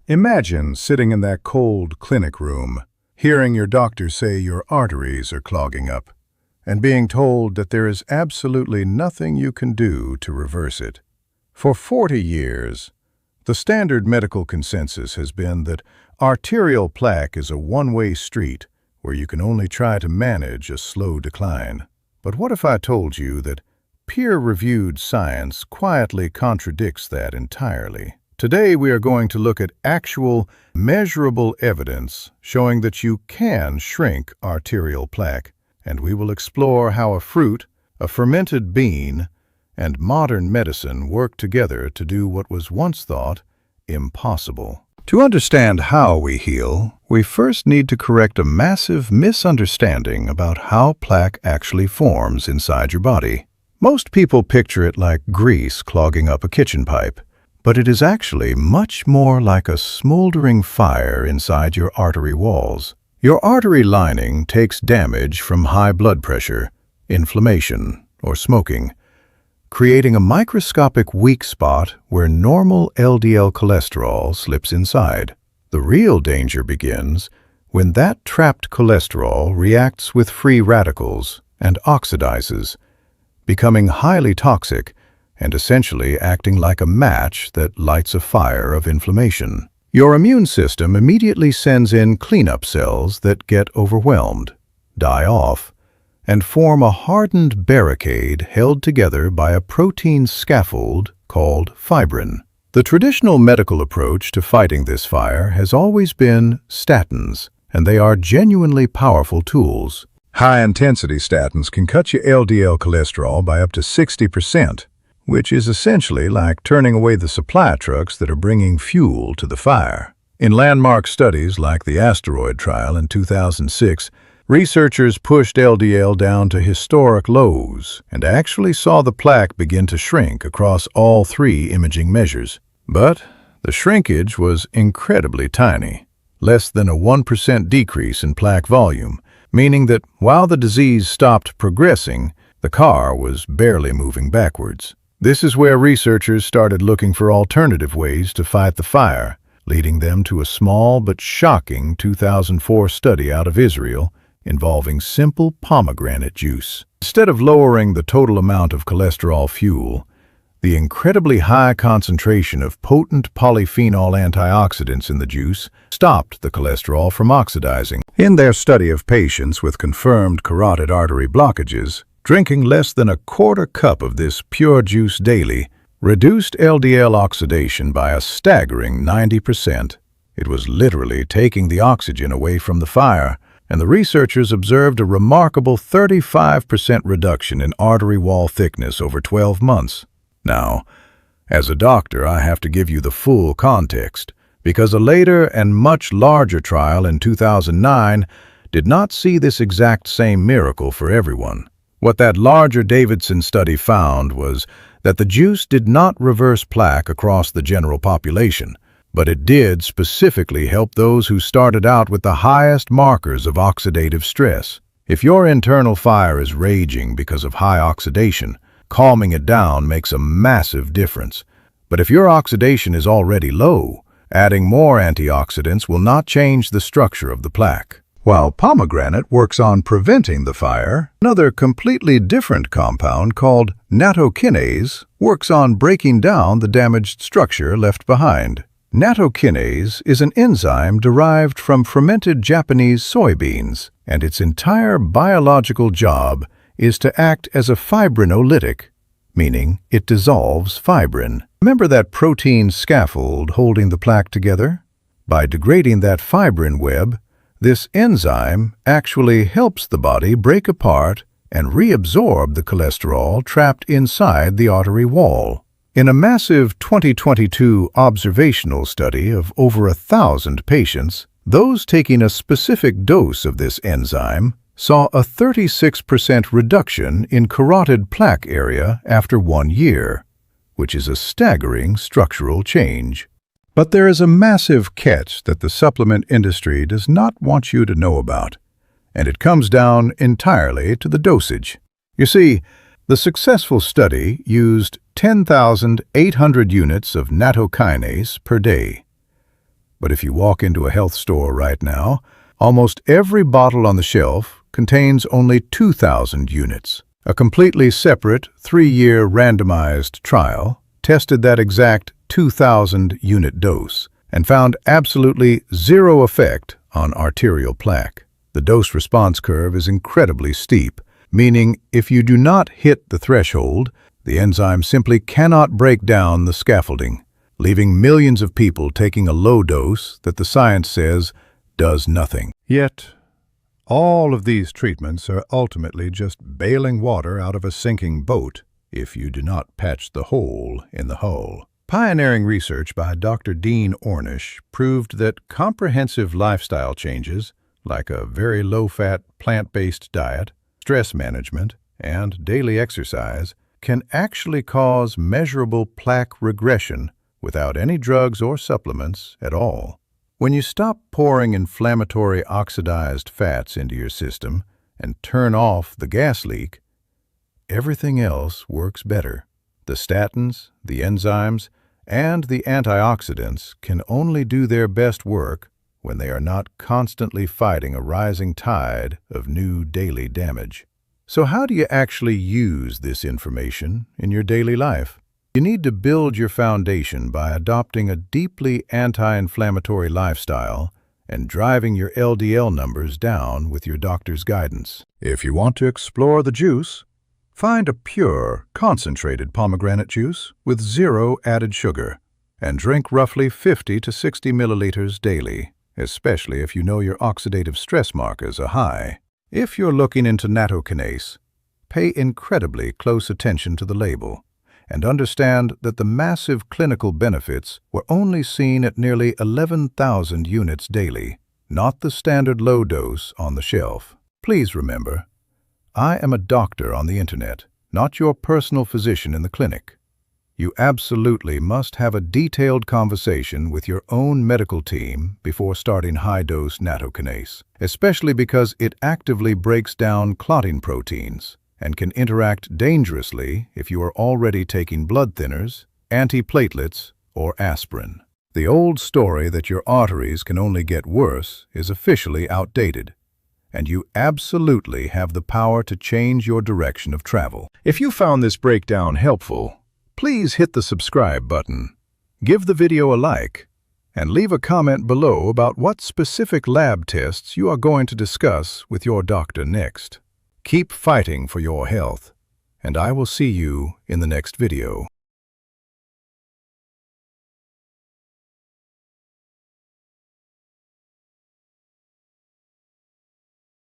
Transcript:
Imagine sitting in that cold clinic room, hearing your doctor say your arteries are clogging up, and being told that there is absolutely nothing you can do to reverse it. For 40 years, the standard medical consensus has been that arterial plaque is a one-way street where you can only try to manage a slow decline. But what if I told you that peer-reviewed science quietly contradicts that entirely? Today we are going to look at actual, measurable evidence showing that you can shrink arterial plaque, and we will explore how a fruit, a fermented bean, and modern medicine work together to do what was once thought impossible. To understand how we heal, we first need to correct a massive misunderstanding about how plaque actually forms inside your body. Most people picture it like grease clogging up a kitchen pipe, but it is actually much more like a smoldering fire inside your artery walls. Your artery lining takes damage from high blood pressure, inflammation, or smoking, creating a microscopic weak spot where normal LDL cholesterol slips inside. The real danger begins when that trapped cholesterol reacts with free radicals and oxidizes, becoming highly toxic and essentially acting like a match that lights a fire of inflammation. Your immune system immediately sends in cleanup cells that get overwhelmed, die off, and form a hardened barricade held together by a protein scaffold called fibrin. The traditional medical approach to fighting this fire has always been statins, and they are genuinely powerful tools. High-intensity statins can cut your LDL cholesterol by up to 60%, which is essentially like turning away the supply trucks that are bringing fuel to the fire. In landmark studies like the asteroid trial in 2006, researchers pushed LDL down to historic lows and actually saw the plaque begin to shrink across all three imaging measures. But the shrinkage was incredibly tiny, less than a 1% decrease in plaque volume, meaning that while the disease stopped progressing, the car was barely moving backwards. This is where researchers started looking for alternative ways to fight the fire, leading them to a small but shocking 2004 study out of Israel involving simple pomegranate juice. Instead of lowering the total amount of cholesterol fuel, the incredibly high concentration of potent polyphenol antioxidants in the juice stopped the cholesterol from oxidizing. In their study of patients with confirmed carotid artery blockages, drinking less than a quarter cup of this pure juice daily reduced LDL oxidation by a staggering 90%. It was literally taking the oxygen away from the fire, and the researchers observed a remarkable 35% reduction in artery wall thickness over 12 months. Now, as a doctor, I have to give you the full context, because a later and much larger trial in 2009 did not see this exact same miracle for everyone. What that larger Davidson study found was that the juice did not reverse plaque across the general population, but it did specifically help those who started out with the highest markers of oxidative stress. If your internal fire is raging because of high oxidation, calming it down makes a massive difference. But if your oxidation is already low, adding more antioxidants will not change the structure of the plaque. While pomegranate works on preventing the fire, another completely different compound called nattokinase works on breaking down the damaged structure left behind. Nattokinase is an enzyme derived from fermented Japanese soybeans, and its entire biological job is to act as a fibrinolytic, meaning it dissolves fibrin. Remember that protein scaffold holding the plaque together? By degrading that fibrin web, this enzyme actually helps the body break apart and reabsorb the cholesterol trapped inside the artery wall. In a massive 2022 observational study of over 1,000 patients, those taking a specific dose of this enzyme saw a 36% reduction in carotid plaque area after 1 year, which is a staggering structural change. But there is a massive catch that the supplement industry does not want you to know about, and it comes down entirely to the dosage. You see, the successful study used 10,800 units of nattokinase per day. But if you walk into a health store right now, almost every bottle on the shelf contains only 2,000 units. A completely separate 3-year randomized trial tested that exact 2,000 unit dose and found absolutely zero effect on arterial plaque. The dose-response curve is incredibly steep, meaning if you do not hit the threshold, the enzyme simply cannot break down the scaffolding, leaving millions of people taking a low dose that the science says does nothing. Yet, all of these treatments are ultimately just bailing water out of a sinking boat if you do not patch the hole in the hull. Pioneering research by Dr. Dean Ornish proved that comprehensive lifestyle changes, like a very low-fat, plant-based diet, stress management, and daily exercise, can actually cause measurable plaque regression without any drugs or supplements at all. When you stop pouring inflammatory oxidized fats into your system and turn off the gas leak, everything else works better. The statins, the enzymes, and the antioxidants can only do their best work when they are not constantly fighting a rising tide of new daily damage. So how do you actually use this information in your daily life? You need to build your foundation by adopting a deeply anti-inflammatory lifestyle and driving your LDL numbers down with your doctor's guidance. If you want to explore the juice, find a pure, concentrated pomegranate juice with 0 added sugar and drink roughly 50 to 60 milliliters daily, especially if you know your oxidative stress markers are high. If you're looking into Nattokinase, pay incredibly close attention to the label and understand that the massive clinical benefits were only seen at nearly 11,000 units daily, not the standard low dose on the shelf. Please remember, I am a doctor on the internet, not your personal physician in the clinic. You absolutely must have a detailed conversation with your own medical team before starting high-dose Nattokinase, especially because it actively breaks down clotting proteins and can interact dangerously if you are already taking blood thinners, antiplatelets, or aspirin. The old story that your arteries can only get worse is officially outdated, and you absolutely have the power to change your direction of travel. If you found this breakdown helpful, please hit the subscribe button, give the video a like, and leave a comment below about what specific lab tests you are going to discuss with your doctor next. Keep fighting for your health, and I will see you in the next video.